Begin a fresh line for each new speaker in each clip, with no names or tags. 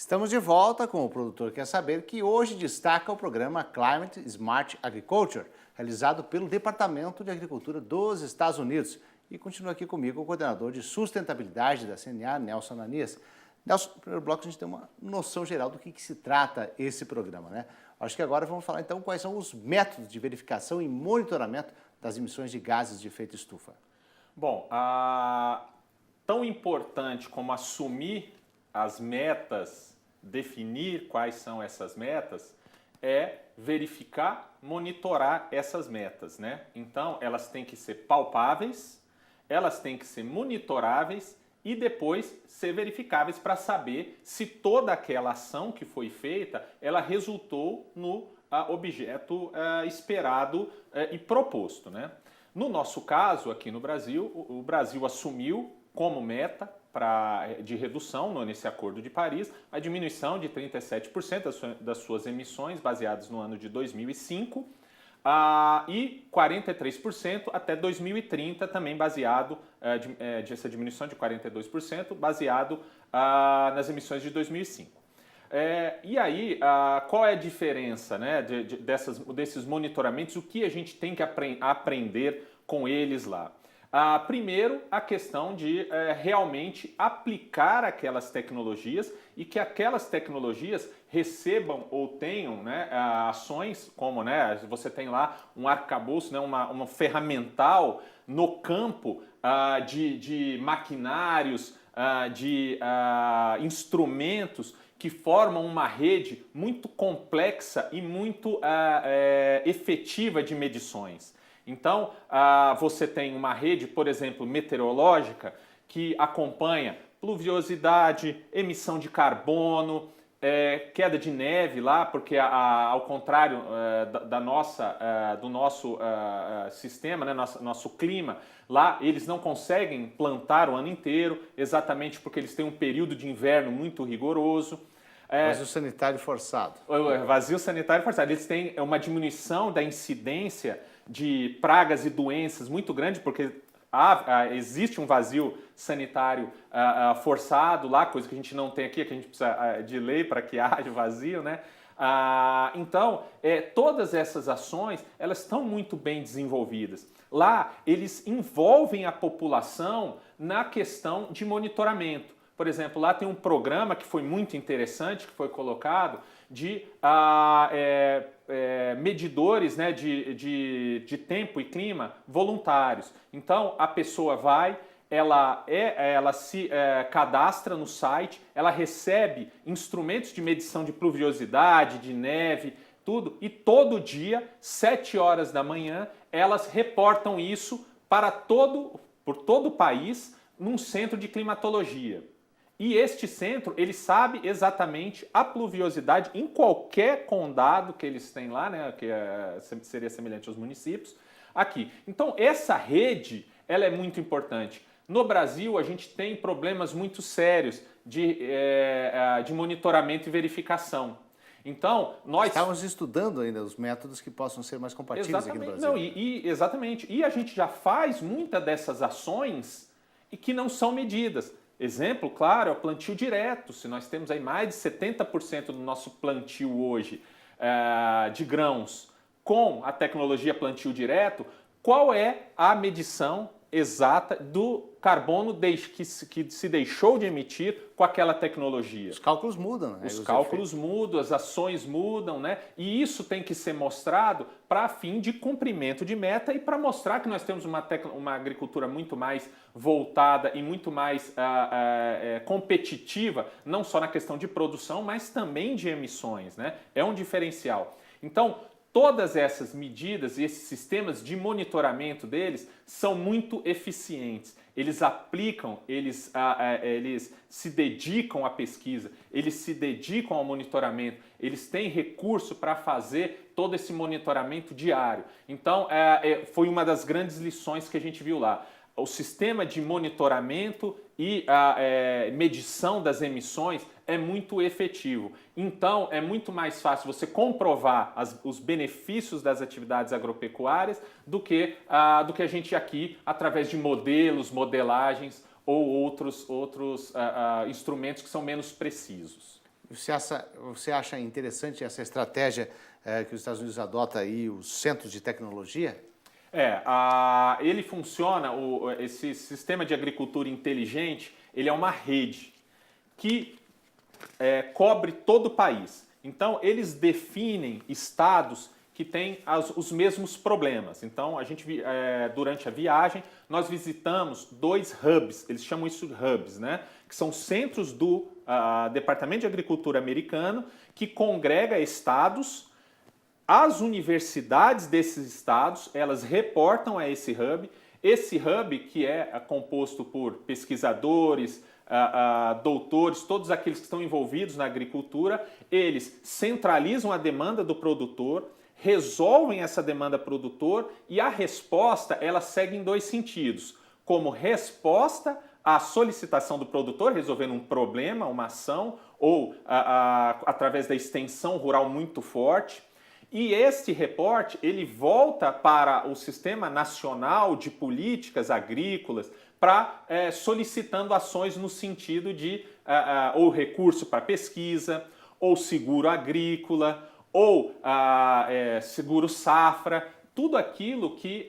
Estamos de volta com o Produtor Quer Saber, que hoje destaca o programa Climate Smart Agriculture, realizado pelo Departamento de Agricultura dos Estados Unidos. E continua aqui comigo o coordenador de sustentabilidade da CNA, Nelson Ananias. Nelson, no primeiro bloco a gente tem uma noção geral do que se trata esse programa, né? Acho que agora vamos falar então quais são os métodos de verificação e monitoramento das emissões de gases de efeito estufa.
Bom, tão importante como assumir as metas, definir quais são essas metas, é verificar, monitorar essas metas, né? Então, elas têm que ser palpáveis, elas têm que ser monitoráveis e depois ser verificáveis para saber se toda aquela ação que foi feita, ela resultou no objeto esperado e proposto, né? No nosso caso, aqui no Brasil, o Brasil assumiu como meta de redução nesse Acordo de Paris a diminuição de 37% das suas emissões baseadas no ano de 2005 e 43% até 2030 também baseado, essa diminuição de 42% baseado nas emissões de 2005. E aí, qual é a diferença, né, desses monitoramentos? O que a gente tem que aprender com eles lá? Primeiro, a questão de realmente aplicar aquelas tecnologias e que aquelas tecnologias recebam ou tenham, né, ações como, né, você tem lá um arcabouço, né, uma ferramental no campo de maquinários, de instrumentos que formam uma rede muito complexa e muito efetiva de medições. Então, você tem uma rede, por exemplo, meteorológica, que acompanha pluviosidade, emissão de carbono, queda de neve lá, porque ao contrário do nosso sistema, né, nosso clima, lá eles não conseguem plantar o ano inteiro, exatamente porque eles têm um período de inverno muito rigoroso.
Vazio sanitário forçado.
Vazio sanitário forçado. Eles têm uma diminuição da incidência de pragas e doenças muito grande, porque existe um vazio sanitário forçado lá, coisa que a gente não tem aqui, que a gente precisa de lei para que haja vazio, né? Então, todas essas ações, elas estão muito bem desenvolvidas. Lá, eles envolvem a população na questão de monitoramento. Por exemplo, lá tem um programa que foi muito interessante, que foi colocado, de medidores, né, de tempo e clima voluntários. Então, a pessoa vai, ela se cadastra no site, ela recebe instrumentos de medição de pluviosidade, de neve, tudo, e todo dia, 7 horas da manhã, elas reportam isso por todo o país, num centro de climatologia. E este centro, ele sabe exatamente a pluviosidade em qualquer condado que eles têm lá, né, que seria semelhante aos municípios, aqui. Então, essa rede, ela é muito importante. No Brasil, a gente tem problemas muito sérios de monitoramento e verificação. Então, nós...
Estamos estudando ainda os métodos que possam ser mais compatíveis aqui no Brasil.
Não, exatamente. E a gente já faz muitas dessas ações e que não são medidas. Exemplo, claro, é o plantio direto. Se nós temos aí mais de 70% do nosso plantio hoje de grãos com a tecnologia plantio direto, qual é a medição exata do carbono que se deixou de emitir com aquela tecnologia?
Os cálculos mudam, né?
Os cálculos mudam, as ações mudam, né? E isso tem que ser mostrado para fim de cumprimento de meta e para mostrar que nós temos uma agricultura muito mais voltada e muito mais competitiva, não só na questão de produção, mas também de emissões, né? É um diferencial. Então, todas essas medidas e esses sistemas de monitoramento deles são muito eficientes. Eles aplicam, eles se dedicam à pesquisa, eles se dedicam ao monitoramento, eles têm recurso para fazer todo esse monitoramento diário. Então, foi uma das grandes lições que a gente viu lá. O sistema de monitoramento e medição das emissões é muito efetivo. Então, é muito mais fácil você comprovar os benefícios das atividades agropecuárias do que a gente aqui, através de modelos, modelagens ou outros instrumentos que são menos precisos.
Você acha interessante essa estratégia que os Estados Unidos adota aí, os centros de tecnologia?
Ele funciona, esse sistema de agricultura inteligente, ele é uma rede que cobre todo o país. Então, eles definem estados que têm os mesmos problemas. Então, durante a viagem, nós visitamos 2 hubs, eles chamam isso de hubs, né? Que são centros do Departamento de Agricultura americano, que congrega estados. As universidades desses estados, elas reportam a esse hub. Esse hub, que é composto por pesquisadores, doutores, todos aqueles que estão envolvidos na agricultura, eles centralizam a demanda do produtor, resolvem essa demanda produtor e a resposta ela segue em 2 sentidos. Como resposta à solicitação do produtor, resolvendo um problema, uma ação, ou através da extensão rural muito forte. E este reporte ele volta para o Sistema Nacional de Políticas Agrícolas solicitando ações no sentido de ou recurso para pesquisa, ou seguro agrícola, ou seguro safra, tudo aquilo que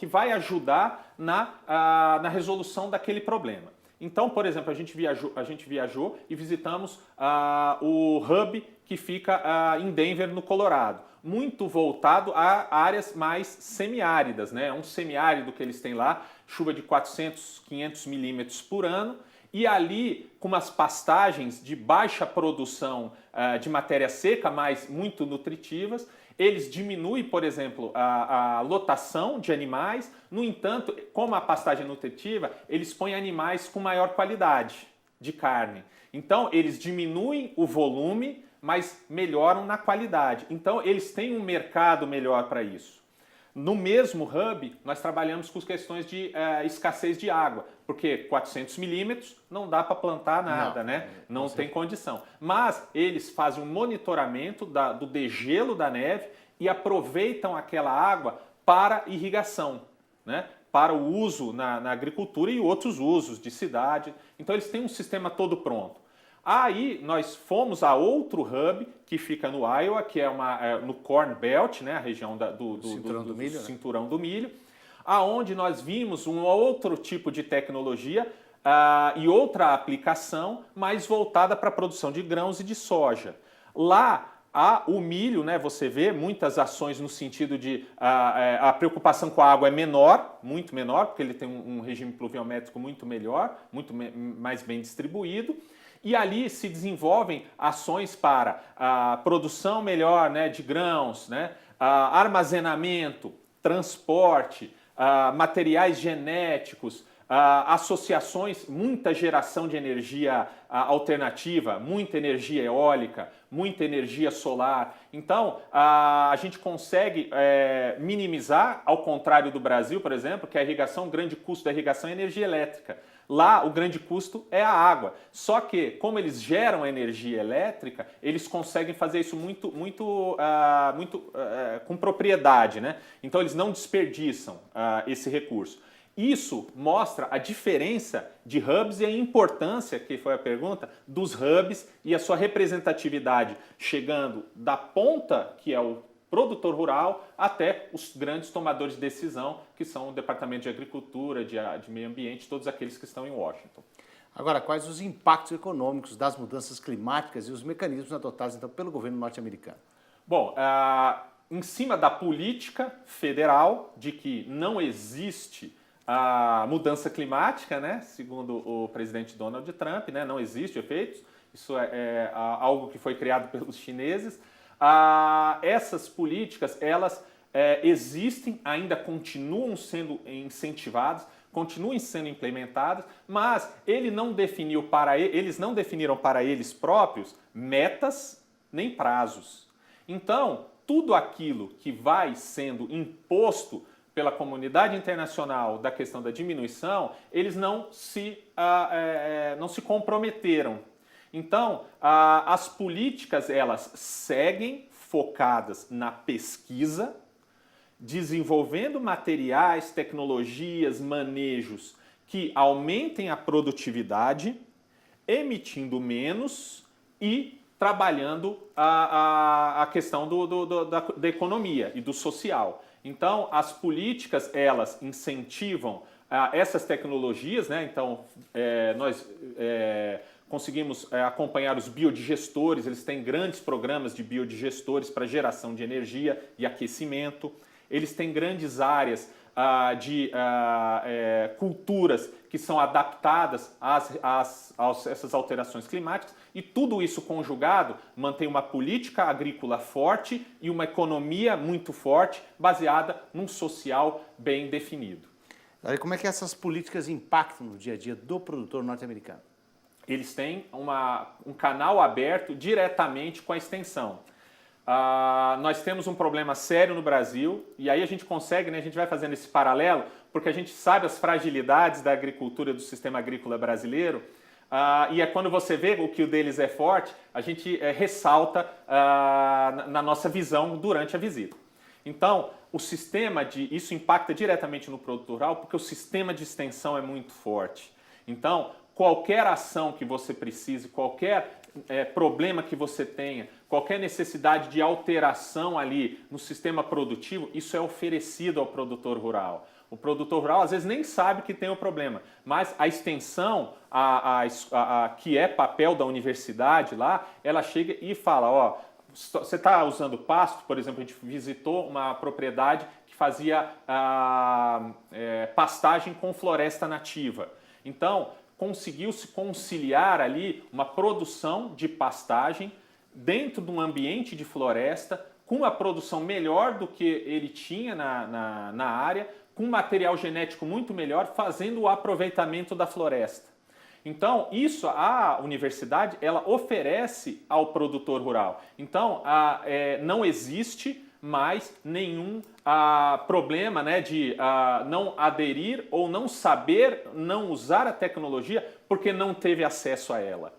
vai ajudar na resolução daquele problema. Então, por exemplo, a gente viajou e visitamos o hub que fica em Denver, no Colorado, muito voltado a áreas mais semiáridas, né? Um semiárido que eles têm lá, chuva de 400, 500 milímetros por ano, e ali com umas pastagens de baixa produção de matéria seca, mas muito nutritivas. Eles diminuem, por exemplo, a lotação de animais. No entanto, como a pastagem é nutritiva, eles põem animais com maior qualidade de carne. Então, eles diminuem o volume, mas melhoram na qualidade. Então, eles têm um mercado melhor para isso. No mesmo hub, nós trabalhamos com questões de escassez de água, porque 400 milímetros não dá para plantar nada, né? Não tem condição. Mas eles fazem um monitoramento do degelo da neve e aproveitam aquela água para irrigação, né? Para o uso na agricultura e outros usos de cidade. Então eles têm um sistema todo pronto. Aí nós fomos a outro hub que fica no Iowa, que é no Corn Belt, né, a região do cinturão do milho, aonde nós vimos um outro tipo de tecnologia e outra aplicação mais voltada para a produção de grãos e de soja. Lá o milho, né, você vê muitas ações no sentido de a preocupação com a água é menor, muito menor, porque ele tem um regime pluviométrico muito melhor, muito mais bem distribuído. E ali se desenvolvem ações para a produção melhor, né, de grãos, né, armazenamento, transporte, materiais genéticos, associações, muita geração de energia alternativa, muita energia eólica, muita energia solar. Então, a gente consegue minimizar, ao contrário do Brasil, por exemplo, que o grande custo da irrigação é energia elétrica. Lá, o grande custo é a água. Só que, como eles geram energia elétrica, eles conseguem fazer isso com propriedade, né? Então, eles não desperdiçam esse recurso. Isso mostra a diferença de hubs e a importância, que foi a pergunta, dos hubs e a sua representatividade, chegando da ponta, que é o produtor rural, até os grandes tomadores de decisão, que são o Departamento de Agricultura, de Meio Ambiente, todos aqueles que estão em Washington.
Agora, quais os impactos econômicos das mudanças climáticas e os mecanismos adotados então, pelo governo norte-americano?
Bom, em cima da política federal de que não existe a mudança climática, né, segundo o presidente Donald Trump, né, não existe efeitos, isso é algo que foi criado pelos chineses. Essas políticas, elas existem, ainda continuam sendo incentivadas, continuam sendo implementadas, mas eles não definiram para eles próprios metas nem prazos. Então, tudo aquilo que vai sendo imposto pela comunidade internacional da questão da diminuição, eles não se comprometeram. Então, as políticas, elas seguem focadas na pesquisa, desenvolvendo materiais, tecnologias, manejos que aumentem a produtividade, emitindo menos e trabalhando a questão da economia e do social. Então, as políticas, elas incentivam essas tecnologias, né? Então, nós conseguimos acompanhar os biodigestores, eles têm grandes programas de biodigestores para geração de energia e aquecimento. Eles têm grandes áreas de culturas que são adaptadas a essas alterações climáticas, e tudo isso conjugado mantém uma política agrícola forte e uma economia muito forte, baseada num social bem definido.
E como é que essas políticas impactam no dia a dia do produtor norte-americano?
Eles têm um canal aberto diretamente com a extensão. Nós temos um problema sério no Brasil, e aí a gente consegue, né, a gente vai fazendo esse paralelo, porque a gente sabe as fragilidades da agricultura, do sistema agrícola brasileiro, e é quando você vê o que o deles é forte, a gente ressalta na nossa visão durante a visita. Então, isso impacta diretamente no produtor rural, porque o sistema de extensão é muito forte. Então, qualquer ação que você precise, qualquer problema que você tenha, qualquer necessidade de alteração ali no sistema produtivo, isso é oferecido ao produtor rural. O produtor rural às vezes nem sabe que tem o problema, mas a extensão, que é papel da universidade lá, ela chega e fala, ó, você está usando pasto, por exemplo, a gente visitou uma propriedade que fazia pastagem com floresta nativa. Então, conseguiu-se conciliar ali uma produção de pastagem dentro de um ambiente de floresta, com uma produção melhor do que ele tinha na área, com material genético muito melhor, fazendo o aproveitamento da floresta. Então, isso a universidade ela oferece ao produtor rural. Então, não existe mais nenhum problema, né, de não aderir ou não saber, não usar a tecnologia porque não teve acesso a ela.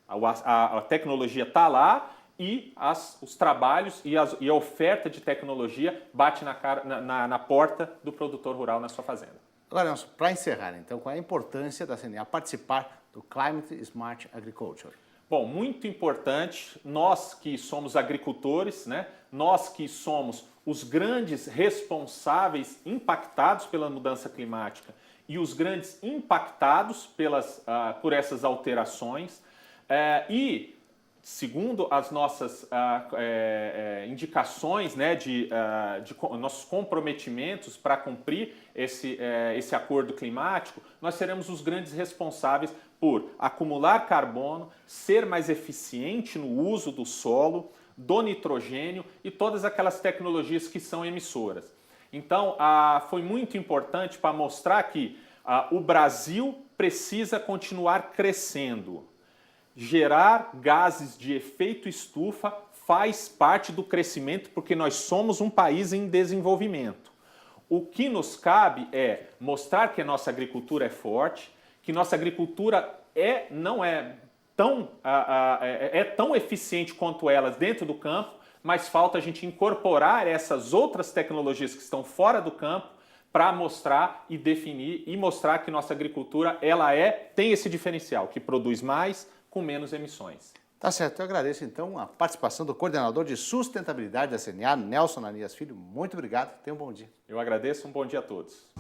A tecnologia está lá e os trabalhos e a oferta de tecnologia bate na porta do produtor rural na sua fazenda.
Agora, Nelson, para encerrar, então, qual é a importância da CNA participar do Climate Smart Agriculture?
Bom, muito importante, nós que somos agricultores, né, nós que somos os grandes responsáveis impactados pela mudança climática e os grandes impactados por essas alterações, e segundo as nossas indicações, né, de nossos comprometimentos para cumprir esse acordo climático, nós seremos os grandes responsáveis por acumular carbono, ser mais eficiente no uso do solo, do nitrogênio e todas aquelas tecnologias que são emissoras. Então, foi muito importante para mostrar que o Brasil precisa continuar crescendo. Gerar gases de efeito estufa faz parte do crescimento porque nós somos um país em desenvolvimento. O que nos cabe é mostrar que a nossa agricultura é forte, que nossa agricultura não é tão eficiente quanto elas dentro do campo, mas falta a gente incorporar essas outras tecnologias que estão fora do campo para mostrar e definir e mostrar que nossa agricultura tem esse diferencial, que produz mais com menos emissões.
Tá certo, eu agradeço então a participação do coordenador de sustentabilidade da CNA, Nelson Ananias Filho. Muito obrigado, tenha um bom dia.
Eu agradeço, um bom dia a todos.